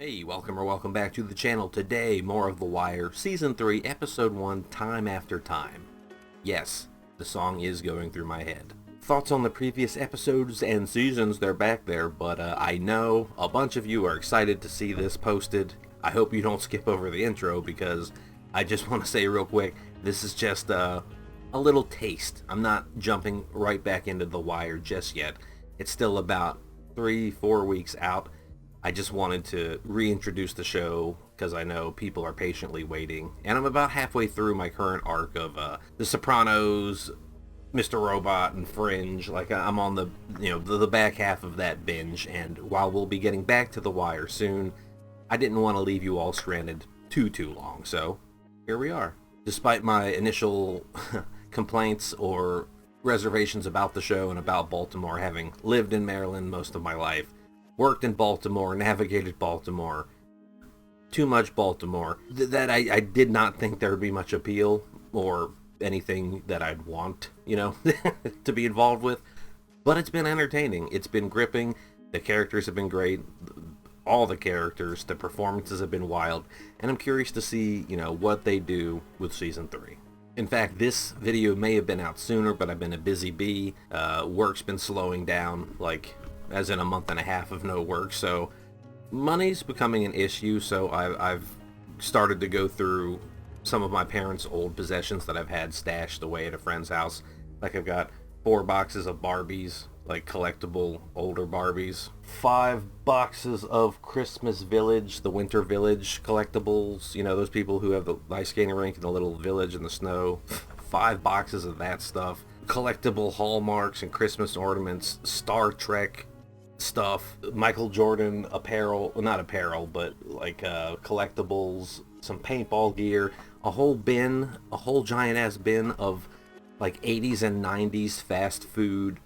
Hey, welcome back to the channel. Today, more of The Wire, Season 3, Episode 1, Time After Time. Yes, the song is going through my head. Thoughts on the previous episodes and seasons, they're back there, but I know a bunch of you are excited to see this posted. I hope you don't skip over the intro, because I just want to say real quick, this is just a little taste. I'm not jumping right back into The Wire just yet. It's still about 3-4 weeks out. I just wanted to reintroduce the show because I know people are patiently waiting, and I'm about halfway through my current arc of The Sopranos, Mr. Robot, and Fringe. Like, I'm on the back half of that binge, and while we'll be getting back to The Wire soon, I didn't want to leave you all stranded too long, so here we are. Despite my initial complaints or reservations about the show and about Baltimore, having lived in Maryland most of my life, worked in Baltimore, navigated Baltimore, too much Baltimore, that I did not think there would be much appeal or anything that I'd want, to be involved with. But it's been entertaining. It's been gripping. The characters have been great. All the characters, the performances have been wild. And I'm curious to see, what they do with Season 3. In fact, this video may have been out sooner, but I've been a busy bee. Work's been slowing down, as in a month and a half of no work, so money's becoming an issue. So I've started to go through some of my parents' old possessions that I've had stashed away at a friend's house. Like, I've got 4 boxes of Barbies, like collectible older Barbies, 5 boxes of Christmas Village, the Winter Village collectibles, those people who have the ice skating rink in the little village in the snow, 5 boxes of that stuff, collectible Hallmarks and Christmas ornaments, Star Trek stuff, Michael Jordan apparel, well, not apparel, but collectibles, some paintball gear, a whole giant ass bin of 80s and 90s fast food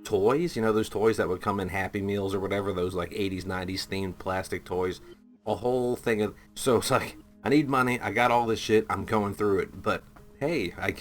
toys, those toys that would come in Happy Meals or whatever, those 80s 90s themed plastic toys, a whole thing of. So it's I need money, I got all this shit, I'm going through it, but hey, I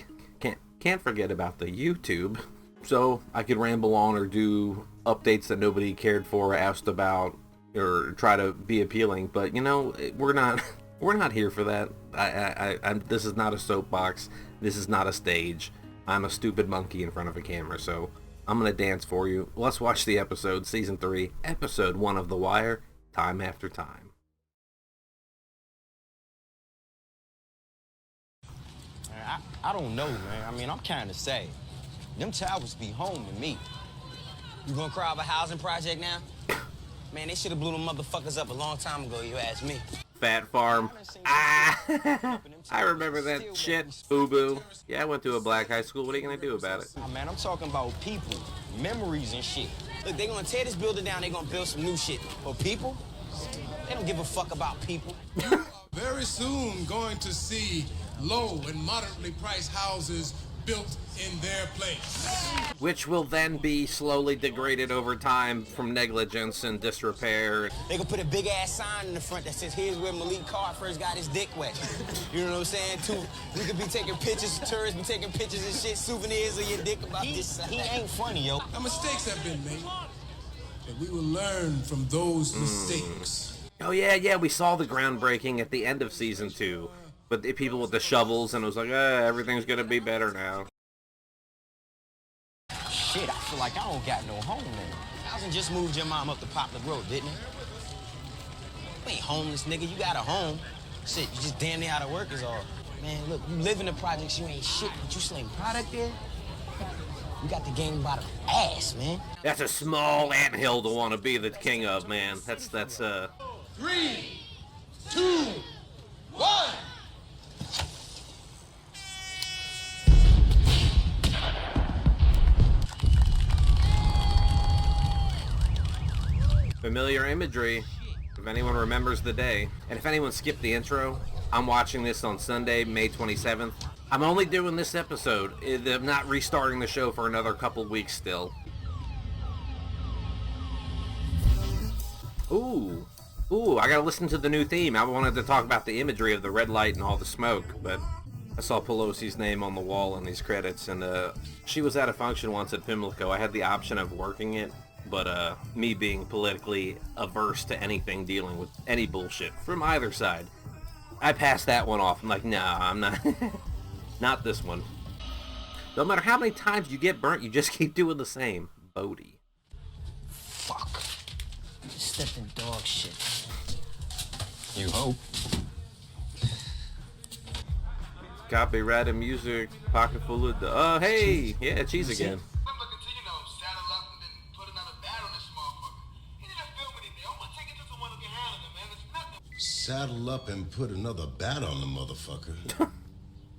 can't forget about the YouTube, so I could ramble on or do updates that nobody cared for, asked about, or try to be appealing. But we're not here for that. This is not a soapbox. This is not a stage. I'm a stupid monkey in front of a camera, so I'm gonna dance for you. Let's watch the episode, Season 3, Episode 1 of The Wire, Time After Time. I don't know, man. I'm kind of sad. Them towers be home to me. You gonna cry over a housing project now? Man, they should have blew them motherfuckers up a long time ago, you ask me. Fat Farm. I remember that shit. Boo-boo. Yeah, I went to a black high school. What are you gonna do about it? Oh, man, I'm talking about people, memories and shit. Look, they gonna tear this building down, they gonna build some new shit. But people? They don't give a fuck about people. Very soon going to see low and moderately priced houses built in their place, which will then be slowly degraded over time from negligence and disrepair. They gonna put a big ass sign in the front that says, "Here's where Malik Carr first got his dick wet." You know what I'm saying? Too, we could be taking pictures, tourists be taking pictures and shit, souvenirs of your dick about this. He ain't funny, yo. Now, mistakes have been made, and we will learn from those mistakes. Oh yeah, we saw the groundbreaking at the end of Season 2. But the people with the shovels, and it was everything's gonna be better now. Shit, I feel like I don't got no home now. Thousand just moved your mom up the Poplar Road, didn't it? You ain't homeless, nigga. You got a home. Shit, you just damn near out of work is all. Man, look, you live in the projects, you ain't shit, but you sling product there? You got the game by the ass, man. That's a small anthill to want to be the king of, man. That's 3, 2, 1. Familiar imagery, if anyone remembers the day. And if anyone skipped the intro, I'm watching this on Sunday, May 27th. I'm only doing this episode. I'm not restarting the show for another couple weeks still. Ooh, I gotta listen to the new theme. I wanted to talk about the imagery of the red light and all the smoke, but I saw Pelosi's name on the wall in these credits, and she was at a function once at Pimlico. I had the option of working it, But me being politically averse to anything dealing with any bullshit from either side, I passed that one off. I'm like, nah, I'm not. Not this one. No matter how many times you get burnt, you just keep doing the same. Bodie. Fuck. Just stepped in dog shit. You hope. Copyrighted music, pocket full of the. Hey, yeah, cheese again. Saddle up and put another bat on the motherfucker.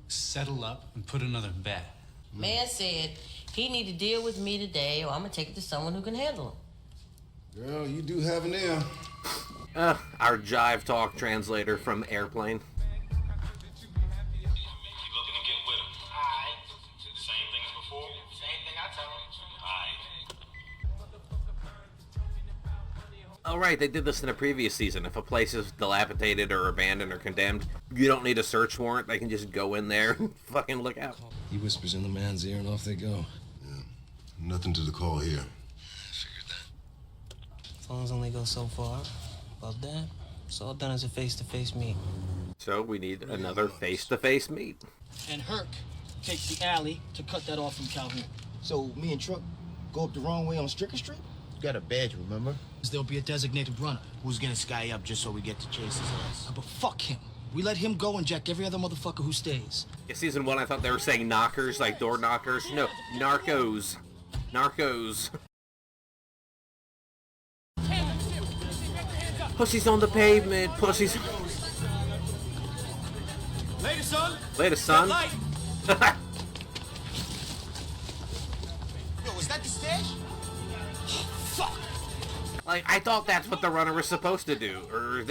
Settle up and put another bat. Man said he need to deal with me today, or I'm gonna take it to someone who can handle him. Girl, you do have an ear. Our jive talk translator from Airplane. Oh, right, they did this in a previous season. If a place is dilapidated or abandoned or condemned, you don't need a search warrant. They can just go in there and fucking look out. He whispers in the man's ear and off they go. Yeah. Nothing to the call here. Figured that. Phones only go so far. Above that, it's all done as a face-to-face meet. So we need another face-to-face meet. And Herc takes the alley to cut that off from Calhoun. So me and Truck go up the wrong way on Stricker Street? You got a badge, remember? There'll be a designated runner. Who's gonna sky up just so we get to chase his ass? But fuck him. We let him go and jack every other motherfucker who stays. In season 1, I thought they were saying knockers, like door knockers. No, narcos. Narcos. Pussies on the pavement. Pussies. Later, son. Later, son. Yo, is that the stash? Fuck. Like, I thought that's what the runner was supposed to do. Or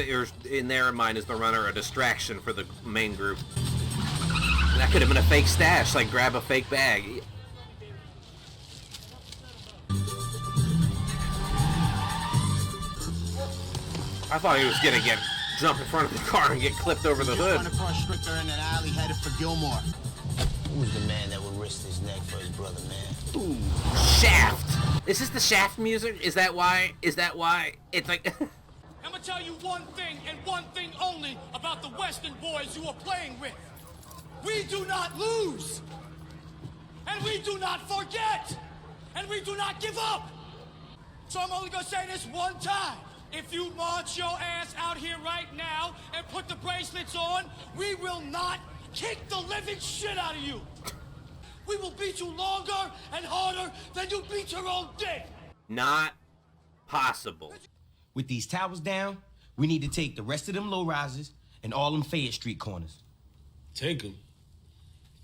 in their mind, is the runner a distraction for the main group? That could have been a fake stash, like grab a fake bag. I thought he was gonna jump in front of the car and get clipped over the hood. Run across Stricker in an alley headed for Gilmore. Who's the man that would risk his neck for his brother, man? Ooh, Shaft. Is this the Shaft music? Is that why? It's like... I'm gonna tell you one thing and one thing only about the Western boys you are playing with. We do not lose. And we do not forget. And we do not give up. So I'm only gonna say this one time. If you march your ass out here right now and put the bracelets on, we will not kick the living shit out of you. We will beat you longer and harder than you beat your own dick. Not possible. With these towers down, we need to take the rest of them low rises and all them Fayette Street corners. Take him.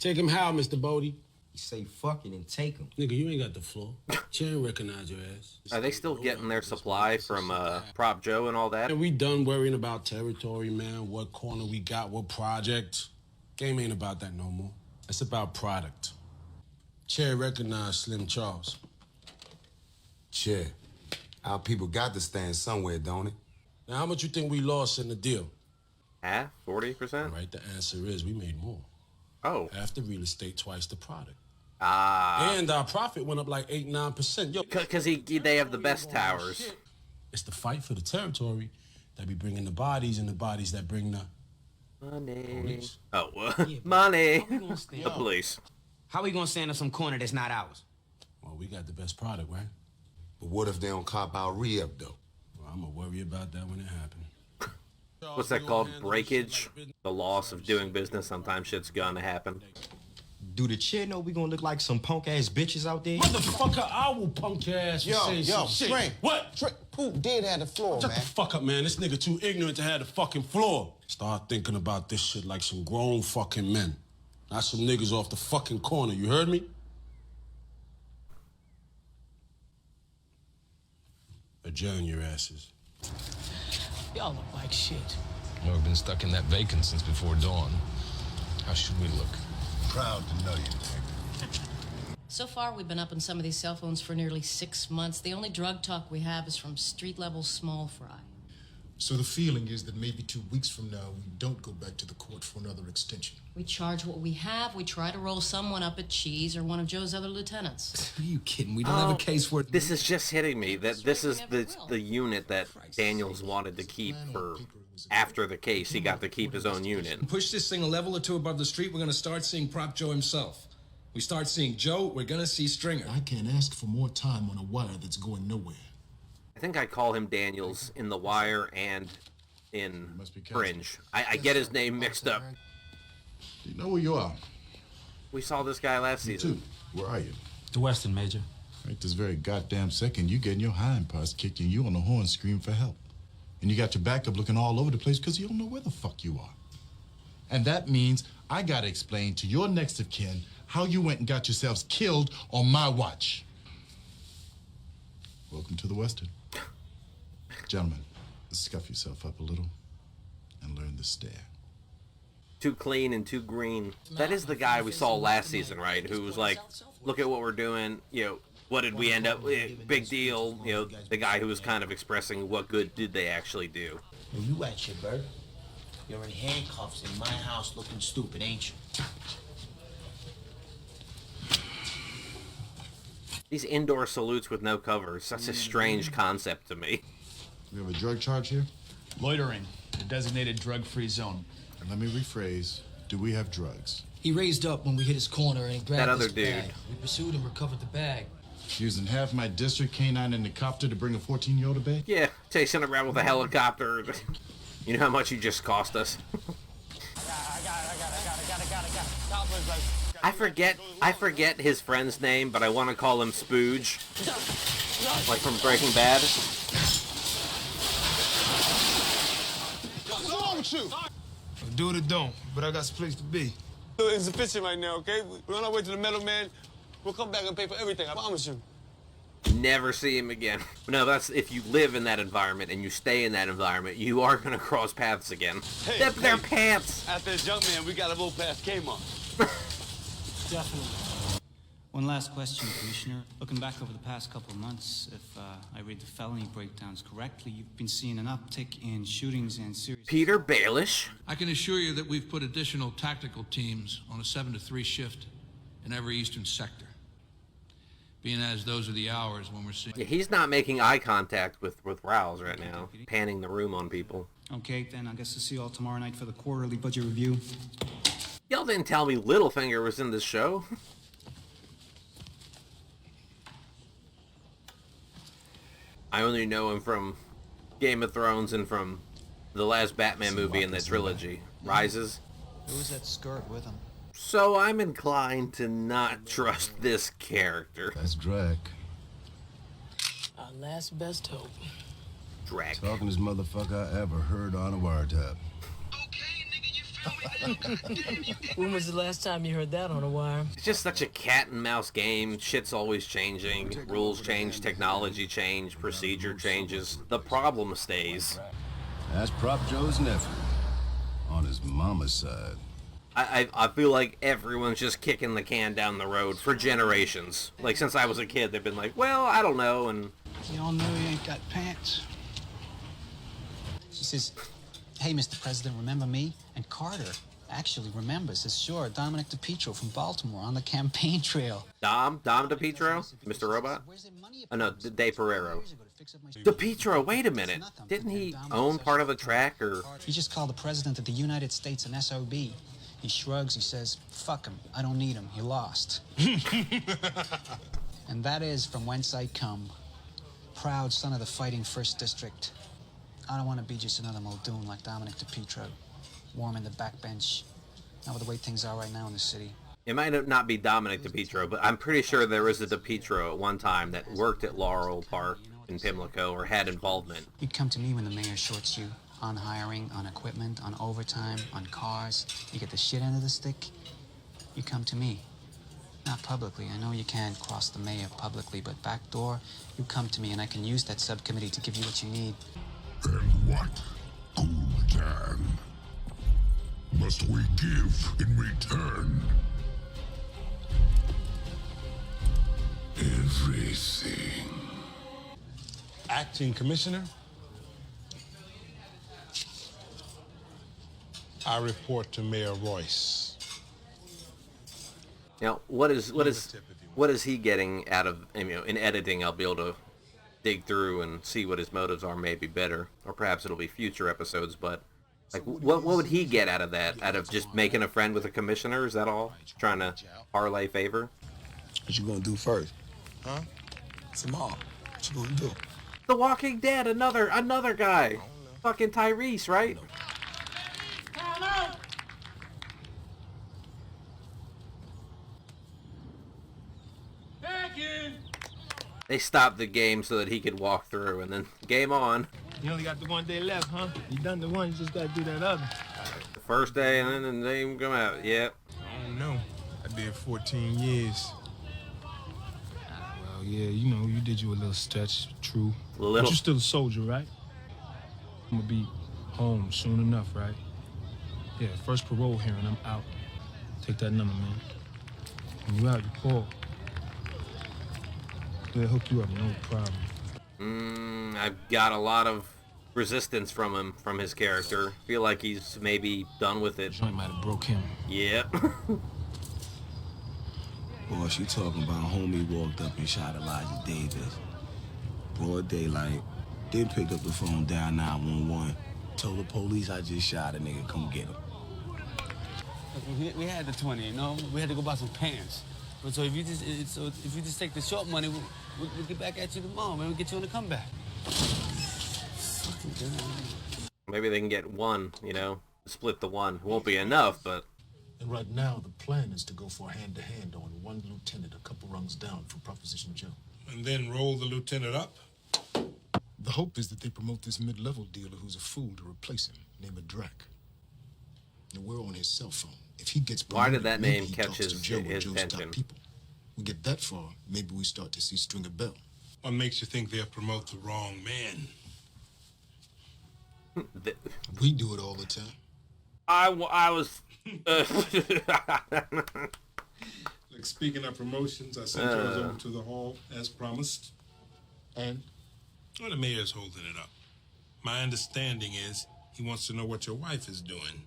Take him how, Mr. Bodie? You say fuck it and take them. Nigga, you ain't got the floor. She ain't recognize your ass. Are they still getting their supply from Prop Joe and all that? And we done worrying about territory, man, what corner we got, what project. Game ain't about that no more. It's about product. Chair recognize Slim Charles. Chair, our people got to stand somewhere, don't it? Now, how much you think we lost in the deal? Half? 40%? Right, the answer is we made more. Oh. After real estate, twice the product. Ah. And our profit went up like 8-9%. Yo, Because they have the best towers. Shit. It's the fight for the territory that be bringing the bodies and the bodies that bring the... Money. Police. Oh, money. The police. How we gonna stand up some corner that's not ours? Well, we got the best product, right? But what if they don't cop our re-up, though? Well, I'm gonna worry about that when it happens. What's that called? Breakage? The loss of doing business. Sometimes shit's gonna happen. Do the chair know we gonna look like some punk-ass bitches out there? Motherfucker, I will punk your ass for saying some shit. Frank. What? Who did have the floor, Shut man? the fuck up, man. This nigga too ignorant to have the fucking floor. Start thinking about this shit like some grown fucking men. Not some niggas off the fucking corner, you heard me? Adjourn your asses. Y'all look like shit. Well, we've been stuck in that vacant since before dawn. How should we look? Proud to know you, nigga. So far, we've been up on some of these cell phones for nearly 6 months. The only drug talk we have is from street-level small fry. So the feeling is that maybe 2 weeks from now, we don't go back to the court for another extension. We charge what we have. We try to roll someone up at Cheese or one of Joe's other lieutenants. Are you kidding? We don't have a case where... This is just hitting me that this is the unit that Daniels wanted to keep for after the case. He got to keep his own unit. Push this thing a level or two above the street, we're going to start seeing Prop Joe himself. We start seeing Joe, we're going to see Stringer. I can't ask for more time on a wire that's going nowhere. I think I call him Daniels in The Wire and in Fringe. I get his name mixed up. You know where you are? We saw this guy last season. Too. Where are you? The Western, Major. Right this very goddamn second, you getting your hind parts kicked and you on the horn screaming for help. And you got your backup looking all over the place because you don't know where the fuck you are. And that means I gotta explain to your next of kin how you went and got yourselves killed on my watch. Welcome to the Western. Gentlemen, scuff yourself up a little and learn to stare. Too clean and too green. That is the guy we saw last season, right? Who was like, look at what we're doing, you know, what did we end up with? Big deal. You know, the guy who was kind of expressing what good did they actually do. Where you at, shit, Bert? You're in handcuffs in my house looking stupid, ain't you? These indoor salutes with no cover is such a strange concept to me. We have a drug charge here? Loitering, a designated drug-free zone. And let me rephrase, do we have drugs? He raised up when we hit his corner and he grabbed That other his dude. bag. We pursued and recovered the bag. Using half my district canine in the copter to bring a 14-year-old to bay? Yeah, chasing around with a helicopter. You know how much you just cost us? I forget his friend's name, but I want to call him Spooge. Like from Breaking Bad. What's wrong with you? Do it or don't, but I got some place to be. It's efficient right now, okay? We're on our way to the metal man. We'll come back and pay for everything, I promise you. Never see him again. No, that's if you live in that environment and you stay in that environment, you are going to cross paths again. Hey, Their pants! After this junk man, we gotta move past Kmart. Definitely. One last question, Commissioner. Looking back over the past couple of months, if I read the felony breakdowns correctly, you've been seeing an uptick in shootings and serious... Peter Baelish? I can assure you that we've put additional tactical teams on a 7 to 3 shift in every eastern sector. Being as those are the hours when we're seeing... Yeah, he's not making eye contact with Rouse right now, panning the room on people. Okay, then I guess I'll see you all tomorrow night for the quarterly budget review. Y'all didn't tell me Littlefinger was in this show. I only know him from Game of Thrones and from the last Batman movie in the trilogy, Rises. Who was that skirt with him? So I'm inclined to not trust this character. That's Drake. Our last best hope. Drake. Talkingest motherfucker I ever heard on a wiretap. When was the last time you heard that on a wire? It's just such a cat and mouse game. Shit's always changing. Rules change, technology change, procedure changes. The problem stays. That's Prop Joe's nephew. On his mama's side. I feel like everyone's just kicking the can down the road for generations. Like, since I was a kid, they've been like, well, I don't know, and... Y'all know he ain't got pants. She says, hey, Mr. President, remember me? And Carter actually remembers. It's sure Dominic DePietro from Baltimore on the campaign trail. Dom DePietro? Mr. Robot? Oh, no, Dave Pereiro. DePietro, wait a minute. Didn't he own part of the track, or...? He just called the President of the United States an SOB. He shrugs, he says, fuck him, I don't need him, he lost. And that is from whence I come. Proud son of the fighting 1st District. I don't want to be just another Muldoon like Dominic DePietro. Warming the backbench. Not with the way things are right now in the city. It might not be Dominic DePietro, but I'm pretty sure there was a DePietro at one time that worked at Laurel Park in Pimlico or had involvement. You come to me when the mayor shorts you. On hiring, on equipment, on overtime, on cars. You get the shit end of the stick, you come to me. Not publicly. I know you can't cross the mayor publicly, but backdoor, you come to me and I can use that subcommittee to give you what you need. And what, Cool-Tan, must we give in return? Everything. Acting Commissioner? I report to Mayor Royce. Now, what is he getting out of, in editing? I'll be able to dig through and see what his motives are, maybe better, or perhaps it'll be future episodes. But like, what would he get out of that? Out of just making a friend with a commissioner? Is that all? Trying to parlay favor? What you gonna do first? Huh? Tomorrow. What you gonna do? The Walking Dead, another guy. Fucking Tyrese, right? They stopped the game so that he could walk through, and then game on. You only got the 1 day left, huh? You done the one, you just gotta do that other. The first day, and then the game come out. Yep. I don't know. I did 14 years. Well, yeah, you did you a little stretch, true. But you still a soldier, right? I'm gonna be home soon enough, right? Yeah, first parole hearing, I'm out. Take that number, man. When you out, you call. They'll hook you up, no problem. I've got a lot of resistance from him, from his character. Feel like he's maybe done with it. Joint might have broke him. Yep. Boss, you talking about homie walked up and shot Elijah Davis. Broad daylight. Then picked up the phone, down 911. Told the police I just shot a nigga, come get him. We had the 20, We had to go buy some pants. But so if you just take the short money, we'll get back at you tomorrow, man. We'll get you on the comeback. Maybe they can get one, split the one. Won't be enough, but... And right now, the plan is to go for a hand-to-hand on one lieutenant a couple rungs down from Proposition Joe. And then roll the lieutenant up? The hope is that they promote this mid-level dealer who's a fool to replace him, named Drac. And we're on his cell phone. If he gets promoted, why did that name catch his attention? people? We get that far, maybe we start to see Stringer Bell. What makes you think they'll promote the wrong man? We do it all the time. I was... Like, speaking of promotions, I sent yours over to the hall, as promised. And? Well, the mayor's holding it up. My understanding is he wants to know what your wife is doing.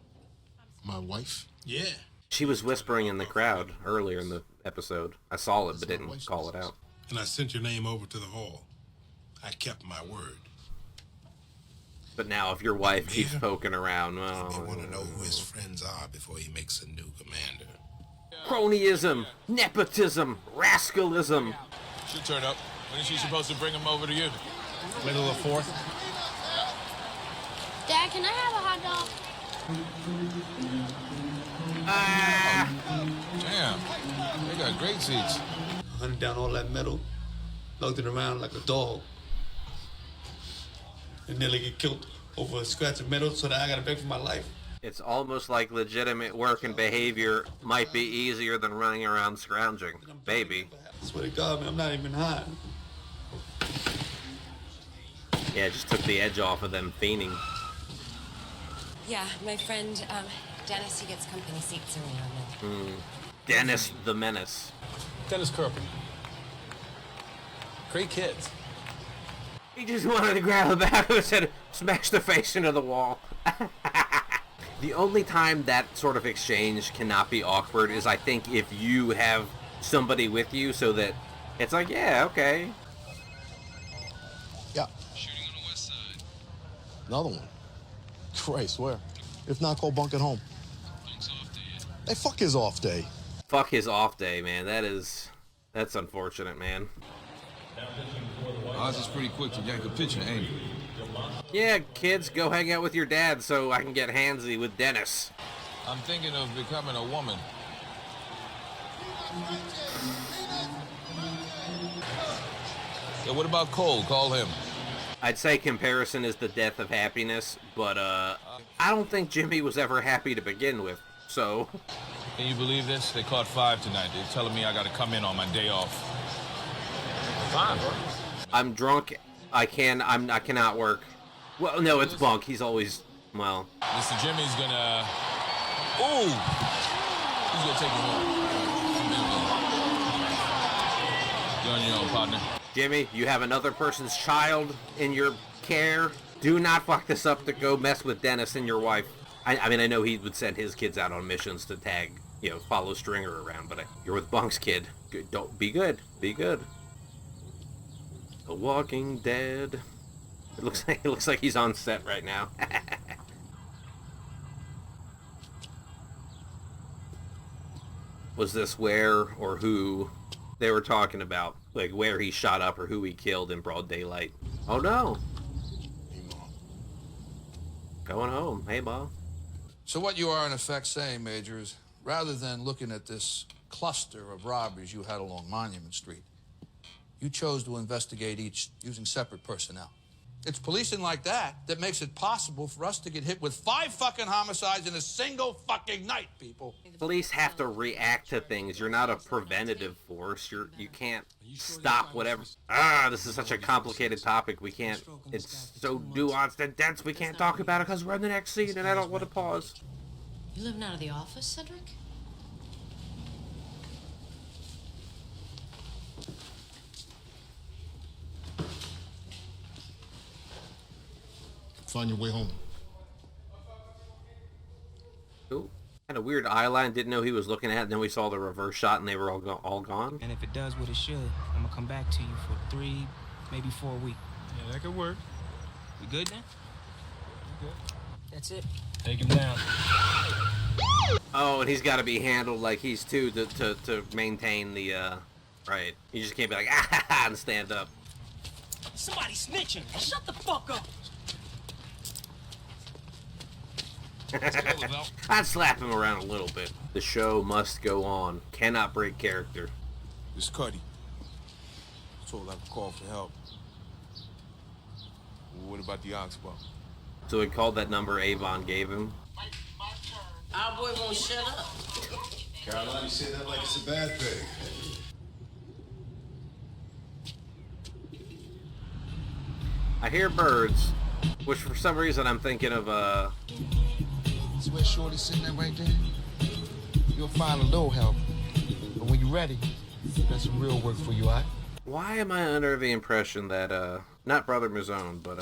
My wife? Yeah. She was whispering in the crowd earlier in the episode. I saw it, but didn't call it out. And I sent your name over to the hall. I kept my word. But now, if your wife keeps poking around, They want to know who his friends are before he makes a new commander. Cronyism, nepotism, rascalism. She'll turn up. When is she supposed to bring him over to you? Middle of 4th. Dad, can I have a hot dog? Damn. They got great seats. Hunted down all that metal, lugged it around like a dog, and nearly get killed over a scratch of metal so that I gotta beg for my life. It's almost like legitimate work and behavior might be easier than running around scrounging. Baby. I swear to God, man, I'm not even high. Yeah, it just took the edge off of them fiending. Yeah, my friend, Dennis, he gets company seats around them. Dennis the Menace. Dennis Kerper. Great kids. He just wanted to grab the back of his head, smash the face into the wall. The only time that sort of exchange cannot be awkward is, I think, if you have somebody with you so that it's like, yeah, okay. Yeah. Shooting on the west side. Another one. Christ, where? If not, call Bunk at home. Bunk's off day. Hey, fuck his off day. Fuck his off day, man. That's unfortunate, man. Oz is pretty quick to yank a picture, ain't he? Yeah, kids, go hang out with your dad so I can get handsy with Dennis. I'm thinking of becoming a woman. Yeah, what about Cole? Call him. I'd say comparison is the death of happiness, but I don't think Jimmy was ever happy to begin with, so... Can you believe this? They caught 5 tonight. They're telling me I gotta come in on my day off. Fine, bro. I'm drunk. I cannot work. Well, no, it's Bunk. He's always, well... Mr. Jimmy's gonna... Ooh! He's gonna take him home. You're on your own, partner. Jimmy, you have another person's child in your care. Do not fuck this up to go mess with Dennis and your wife. I mean, I know he would send his kids out on missions to tag, you know, follow Stringer around, but you're with Bunk's kid. Don't be good. Be good. The Walking Dead. It looks like he's on set right now. Was this where or who they were talking about? Like where he shot up or who he killed in broad daylight? Oh no. Going home. Hey, Mom. So what you are in effect saying, Major, is rather than looking at this cluster of robberies you had along Monument Street, you chose to investigate each using separate personnel. It's policing like that that makes it possible for us to get hit with 5 fucking homicides in a single fucking night, people. Police have to react to things. You're not a preventative force. You can't stop whatever. This is such a complicated topic. We can't. It's so nuanced and dense. We can't talk about it because we're in the next scene, and I don't want to pause. You living out of the office, Cedric? Find your way home. Ooh, had a weird eye line. Didn't know he was looking at it. And then we saw the reverse shot, and they were all gone. And if it does what it should, I'm gonna come back to you for 3, maybe 4 weeks. Yeah, that could work. We good then? We good. That's it. Take him down. Oh, and he's got to be handled like he's two to maintain the right. You just can't be like and stand up. Somebody snitching. Shut the fuck up. I'd slap him around a little bit. The show must go on. Cannot break character. This Cuddy. Told I could call for help. What about the Oxbow? So he called that number Avon gave him. Our boy won't shut up. Caroline, you say that like it's a bad thing. I hear birds, which for some reason I'm thinking of See where Shorty's sitting at right there? You'll find a little help. But when you're ready, got some real work for you, all right? Why am I under the impression that, not Brother Mazone, but,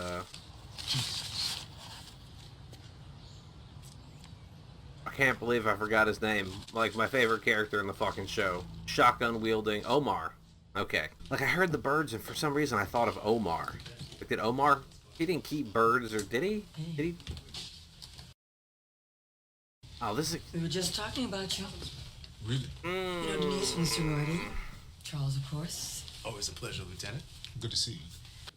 I can't believe I forgot his name. Like, my favorite character in the fucking show. Shotgun-wielding Omar. Okay. Like, I heard the birds, and for some reason I thought of Omar. Like, did Omar... He didn't keep birds, or did he? Did he? Oh, this is... We were just talking about you. Really? You know Denise from sorority. Charles, of course. Always a pleasure, Lieutenant. Good to see you.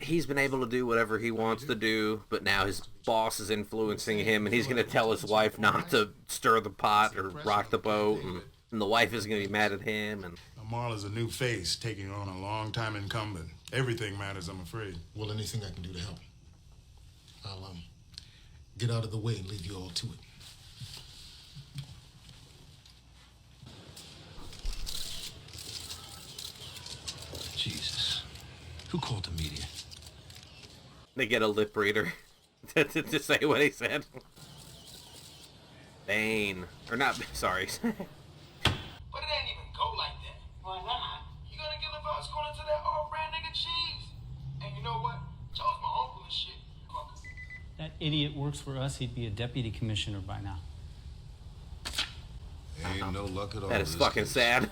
He's been able to do whatever he wants to do, but now his boss is influencing him, and he's going to tell his wife not to stir the pot or rock the boat, and the wife is going to be mad at him. And Marla's a new face, taking on a long-time incumbent. Everything matters, I'm afraid. Well, anything I can do to help. I'll get out of the way and leave you all to it. Jesus. Who called the media? They get a lip reader to say what he said. Bane. Or not, sorry. But it ain't even go like that. Why not? You gonna give a us going into that off-brand nigga cheese? And you know what? Joe's my uncle and shit. That idiot works for us. He'd be a deputy commissioner by now. Ain't no luck at all. That is fucking sad.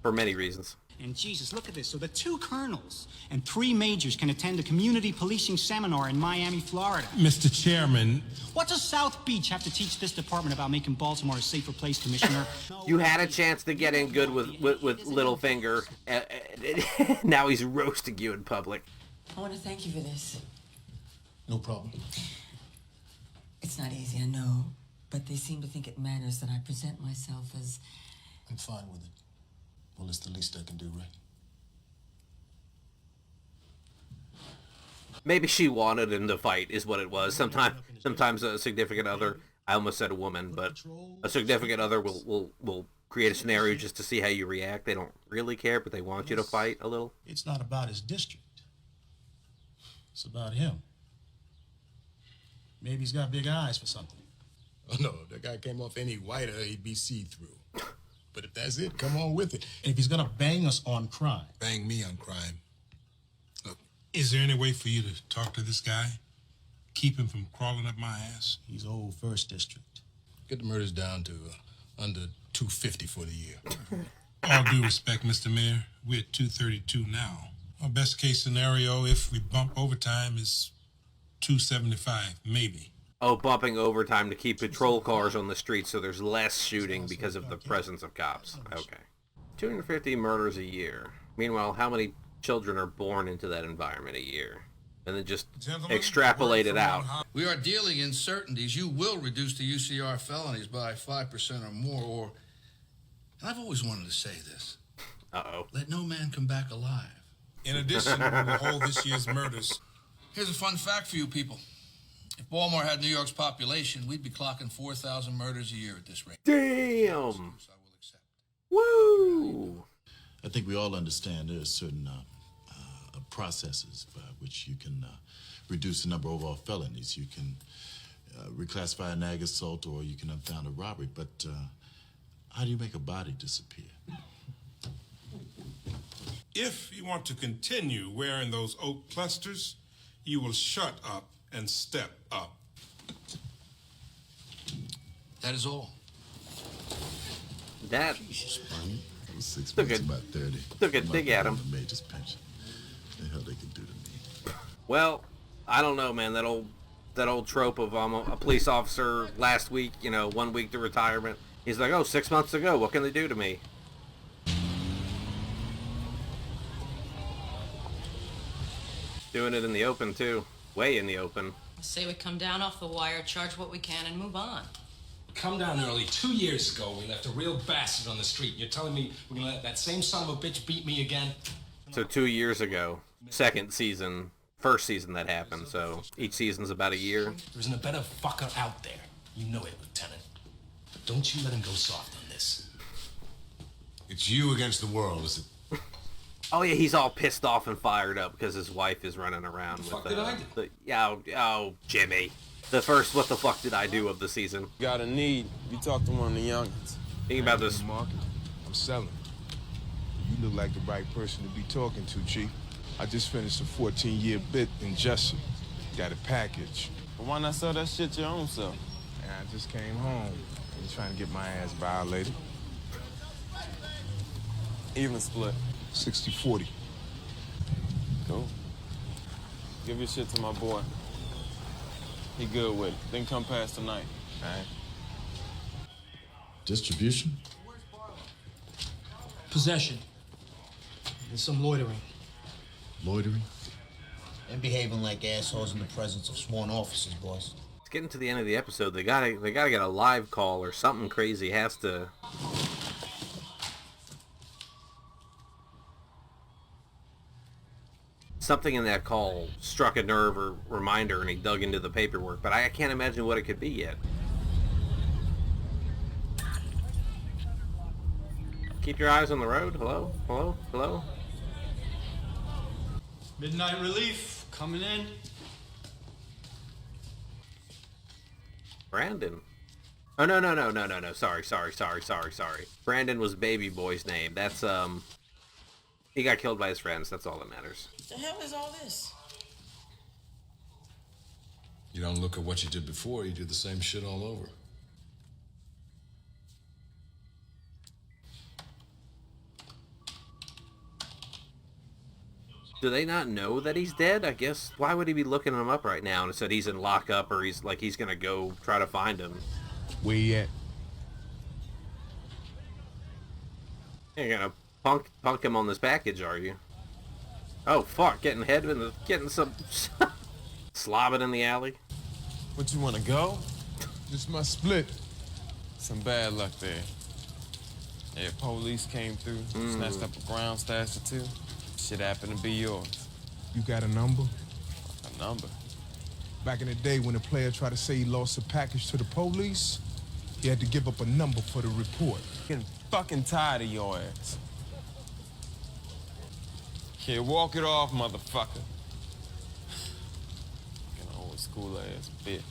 For many reasons. And Jesus, look at this. So the 2 colonels and 3 majors can attend a community policing seminar in Miami, Florida. Mr. Chairman. What does South Beach have to teach this department about making Baltimore a safer place, Commissioner? You had a chance to get in good with Littlefinger. Now he's roasting you in public. I want to thank you for this. No problem. It's not easy, I know. But they seem to think it matters that I present myself as... I'm fine with it. Well, it's the least I can do, right? Maybe she wanted him to fight, is what it was. Sometimes a significant other, I almost said a woman, but a significant other will create a scenario just to see how you react. They don't really care, but they want you to fight a little. It's not about his district. It's about him. Maybe he's got big eyes for something. Oh, no, if that guy came off any whiter, he'd be see-through. But if that's it, come on with it. And if he's gonna bang us on crime. Bang me on crime. Is there any way for you to talk to this guy? keep him from crawling up my ass. He's old first district. Get the murders down to under 250 for the year. All due respect, Mr. Mayor, we're at 232 now. Our best case scenario, if we bump overtime, is 275, maybe. Oh, bumping overtime to keep patrol cars on the street so there's less shooting because of the presence of cops. Okay. 250 murders a year. Meanwhile, how many children are born into that environment a year? And then just extrapolate it out. We are dealing in certainties. You will reduce the UCR felonies by 5% or more, or... And I've always wanted to say this. Uh-oh. Let no man come back alive. In addition, we will hold this year's murders. Here's a fun fact for you people. If Baltimore had New York's population, we'd be clocking 4,000 murders a year at this rate. Damn! Woo! I think we all understand there's certain processes by which you can reduce the number of overall felonies. You can reclassify an ag assault, or you can unfound a robbery. But how do you make a body disappear? If you want to continue wearing those oak clusters, you will shut up and step up. That is all. That was 6 took months, about 30. Took a dig at him. The major's pension. The hell they can do to me. Well, I don't know, man. That old trope of a police officer last week, 1 week to retirement. He's like, oh, 6 months ago, what can they do to me? Doing it in the open, too. Way in the open. I say we come down off the wire, charge what we can, and move on. Come down early. 2 years ago, we left a real bastard on the street. You're telling me we're gonna let that same son of a bitch beat me again? So 2 years ago, second season, first season that happened, so each season's about a year. There isn't a better fucker out there. You know it, Lieutenant. But don't you let him go soft on this. It's you against the world, is it? Oh yeah, he's all pissed off and fired up because his wife is running around with What the fuck did I do? Oh, Jimmy. The first what the fuck did I do of the season. Got a need. You talk to one of the youngins. Think about this. Market. I'm selling. You look like the right person to be talking to, Chief. I just finished a 14-year bid in Jessup. Got a package. But why not sell that shit your own self? And I just came home and trying to get my ass violated. Even split. 60-40. Cool. Give your shit to my boy. He good with it. Then come past tonight. All right? Distribution? Possession. And some loitering. Loitering? And behaving like assholes in the presence of sworn officers, boss. It's getting to the end of the episode. They gotta get a live call or something crazy has to. Something in that call struck a nerve or reminder, and he dug into the paperwork, but I can't imagine what it could be yet. Keep your eyes on the road. Hello? Hello? Hello? Midnight relief coming in. Brandon. Oh, no. Sorry. Brandon was Baby Boy's name. That's, he got killed by his friends. That's all that matters. What the hell is all this? You don't look at what you did before, you did the same shit all over. Do they not know that he's dead? I guess, why would he be looking him up right now and said he's in lockup or he's gonna go try to find him? Where you at? You're gonna punk him on this package, are you? Oh fuck, getting some slobbing in the alley. What, you wanna go? Just my split. Some bad luck there. Yeah, police came through, snatched up a brown stash or two. Shit happened to be yours. You got a number? A number? Back in the day when a player tried to say he lost a package to the police, he had to give up a number for the report. Getting fucking tired of your ass. Here, walk it off, motherfucker. Fucking old school ass bitch.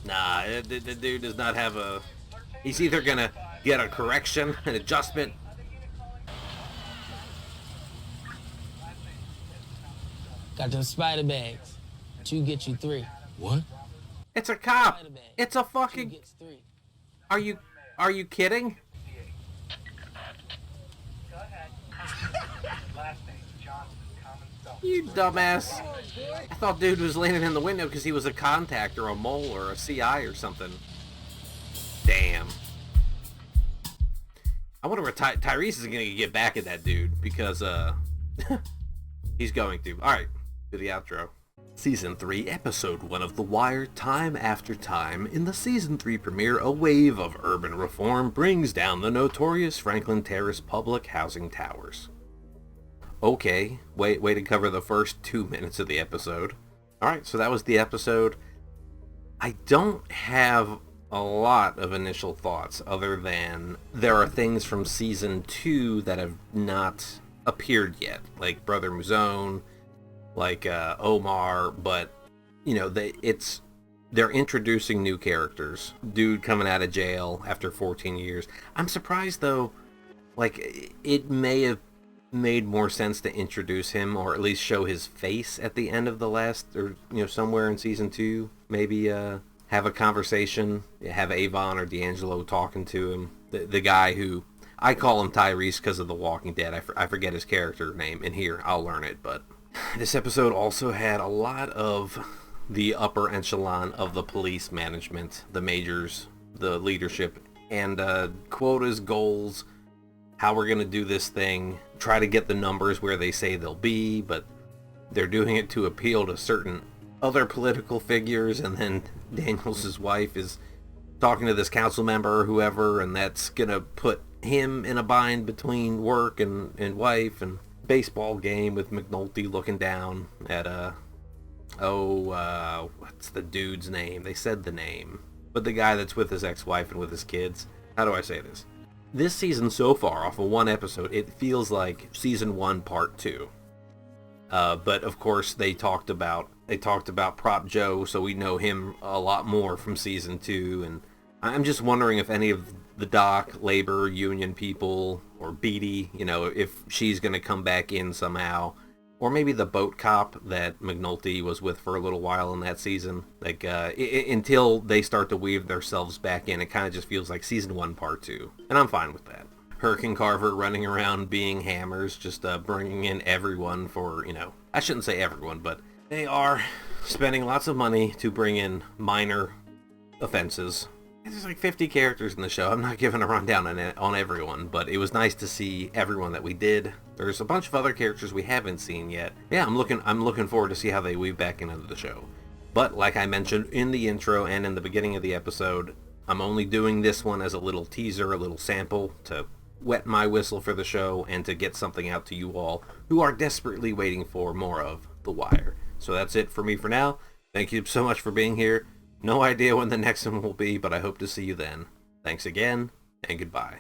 Nah, the dude does not have a... He's either gonna get a correction, an adjustment. Got them spider bags. 2 get you 3. What? It's a cop. It's a fucking... Are you kidding? You dumbass. I thought dude was leaning in the window because he was a contact or a mole or a CI or something. Damn. I wonder where Tyrese is going to get back at that dude because, he's going to. Alright, to the outro. Season 3, Episode 1 of The Wire, Time After Time. In the Season 3 premiere, a wave of urban reform brings down the notorious Franklin Terrace public housing towers. Okay, way to cover the first 2 minutes of the episode. Alright, so that was the episode. I don't have a lot of initial thoughts other than there are things from Season 2 that have not appeared yet, like Brother Muzone, like Omar, but you know, they're introducing new characters. Dude coming out of jail after 14 years. I'm surprised though, like it may have made more sense to introduce him or at least show his face at the end of the last, or you know, somewhere in Season 2, maybe have a conversation, have Avon or D'Angelo talking to him, the guy who I call him Tyrese because of The Walking Dead. I forget his character name in here. I'll learn it. But this episode also had a lot of the upper echelon of the police management, the majors, the leadership, and quotas, goals, how we're going to do this thing, try to get the numbers where they say they'll be, but they're doing it to appeal to certain other political figures, and then Daniels' wife is talking to this council member or whoever, and that's going to put him in a bind between work and wife, and baseball game with McNulty looking down at what's the dude's name? They said the name, but the guy that's with his ex-wife and with his kids. How do I say this? This season so far, off of one episode, it feels like Season 1 Part 2. But of course they talked about Prop Joe, so we know him a lot more from Season 2, and I'm just wondering if any of the dock, labor, union people, or Bodie, you know, if she's going to come back in somehow. Or maybe the boat cop that McNulty was with for a little while in that season. Like, until they start to weave themselves back in, it kind of just feels like Season 1 Part 2. And I'm fine with that. Hurricane Carver running around being hammers, just bringing in everyone for, you know, I shouldn't say everyone, but they are spending lots of money to bring in minor offenses. There's like 50 characters in the show. I'm not giving a rundown on everyone, but it was nice to see everyone that we did. There's a bunch of other characters we haven't seen yet. Yeah, I'm looking forward to see how they weave back into the show. But like I mentioned in the intro and in the beginning of the episode, I'm only doing this one as a little teaser, a little sample to wet my whistle for the show and to get something out to you all who are desperately waiting for more of The Wire. So that's it for me for now. Thank you so much for being here. No idea when the next one will be, but I hope to see you then. Thanks again, and goodbye.